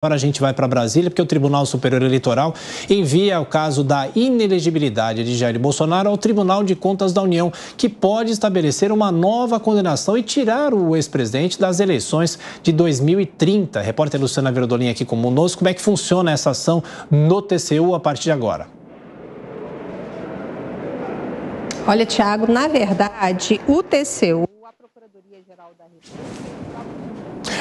Agora a gente vai para Brasília, porque o Tribunal Superior Eleitoral envia o caso da inelegibilidade de Jair Bolsonaro ao Tribunal de Contas da União, que pode estabelecer uma nova condenação e tirar o ex-presidente das eleições de 2030. Repórter Luciana Verdolim aqui conosco. Como é que funciona essa ação no TCU a partir de agora? Olha, Thiago, na verdade, o TCU, a Procuradoria-Geral da República...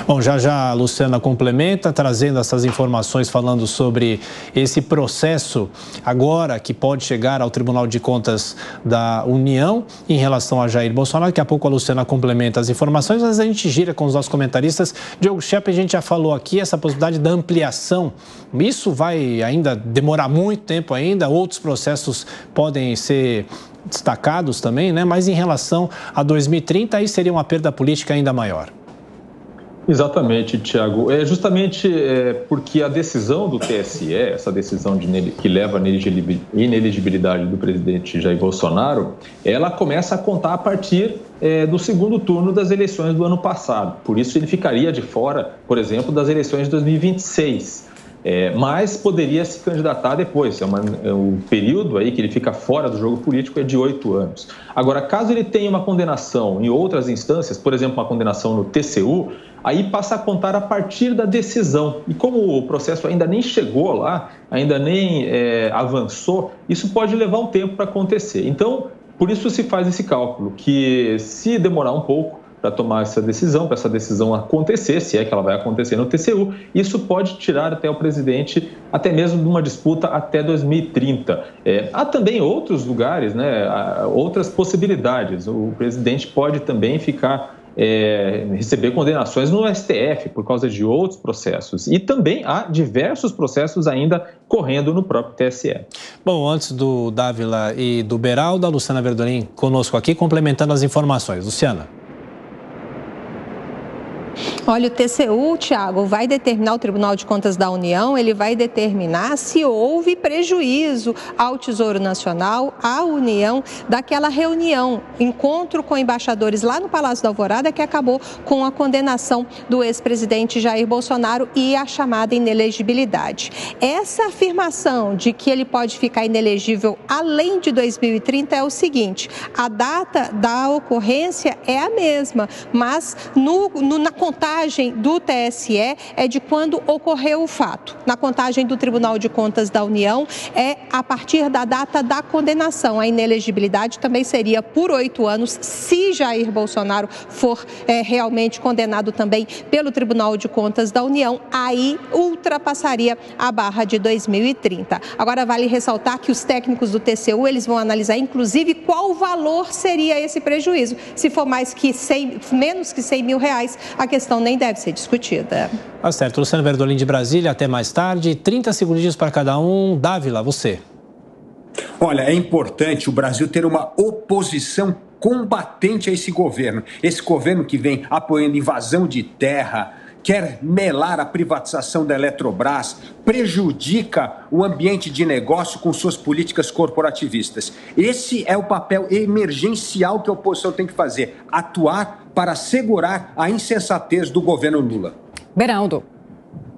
Bom, já a Luciana complementa, trazendo essas informações, falando sobre esse processo agora que pode chegar ao Tribunal de Contas da União em relação a Jair Bolsonaro. Daqui a pouco a Luciana complementa as informações, mas a gente gira com os nossos comentaristas. Diogo Schepp, a gente já falou aqui, essa possibilidade da ampliação. Isso vai ainda demorar muito tempo ainda, outros processos podem ser destacados também, né? Mas em relação a 2030, aí seria uma perda política ainda maior. Exatamente, Thiago. É justamente porque a decisão do TSE, essa decisão que leva à inelegibilidade do presidente Jair Bolsonaro, ela começa a contar a partir do segundo turno das eleições do ano passado. Por isso ele ficaria de fora, por exemplo, das eleições de 2026. Mas poderia se candidatar depois. O período aí que ele fica fora do jogo político é de 8 anos. Agora, caso ele tenha uma condenação em outras instâncias, por exemplo, uma condenação no TCU, aí passa a contar a partir da decisão. E como o processo ainda nem chegou lá, ainda nem avançou, isso pode levar um tempo para acontecer. Então, por isso se faz esse cálculo, que se demorar um pouco para tomar essa decisão, para essa decisão acontecer, se é que ela vai acontecer no TCU, isso pode tirar até o presidente, até mesmo de uma disputa até 2030. Há também outros lugares, né, outras possibilidades. O presidente pode também receber condenações no STF por causa de outros processos. E também há diversos processos ainda correndo no próprio TSE. Bom, antes do Dávila e do Beraldo, a Luciana Verdolim conosco aqui, complementando as informações. Luciana. Olha, o TCU, Thiago, vai determinar, o Tribunal de Contas da União, ele vai determinar se houve prejuízo ao Tesouro Nacional, à União, daquela reunião, encontro com embaixadores lá no Palácio da Alvorada, que acabou com a condenação do ex-presidente Jair Bolsonaro e a chamada inelegibilidade. Essa afirmação de que ele pode ficar inelegível além de 2030 é o seguinte: a data da ocorrência é a mesma, mas na contagem do TSE é de quando ocorreu o fato. Na contagem do Tribunal de Contas da União é a partir da data da condenação. A inelegibilidade também seria por 8 anos, se Jair Bolsonaro for realmente condenado também pelo Tribunal de Contas da União, aí ultrapassaria a barra de 2030. Agora vale ressaltar que os técnicos do TCU, eles vão analisar inclusive qual valor seria esse prejuízo. Se for menos que 100 mil reais, a questão nem deve ser discutida. Tá certo. Luciana Verdolim de Brasília, até mais tarde. 30 segundinhos para cada um. Dávila, você. Olha, é importante o Brasil ter uma oposição combatente a esse governo. Esse governo que vem apoiando invasão de terra, quer melar a privatização da Eletrobras, prejudica o ambiente de negócio com suas políticas corporativistas. Esse é o papel emergencial que a oposição tem que fazer, atuar para segurar a insensatez do governo Lula. Beraldo.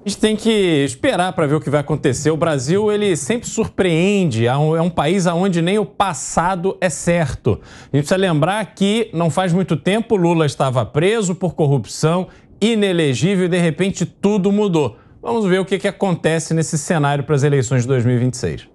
A gente tem que esperar para ver o que vai acontecer. O Brasil, ele sempre surpreende. É um país onde nem o passado é certo. A gente precisa lembrar que não faz muito tempo Lula estava preso por corrupção, inelegível, e de repente tudo mudou. Vamos ver o que acontece nesse cenário para as eleições de 2026.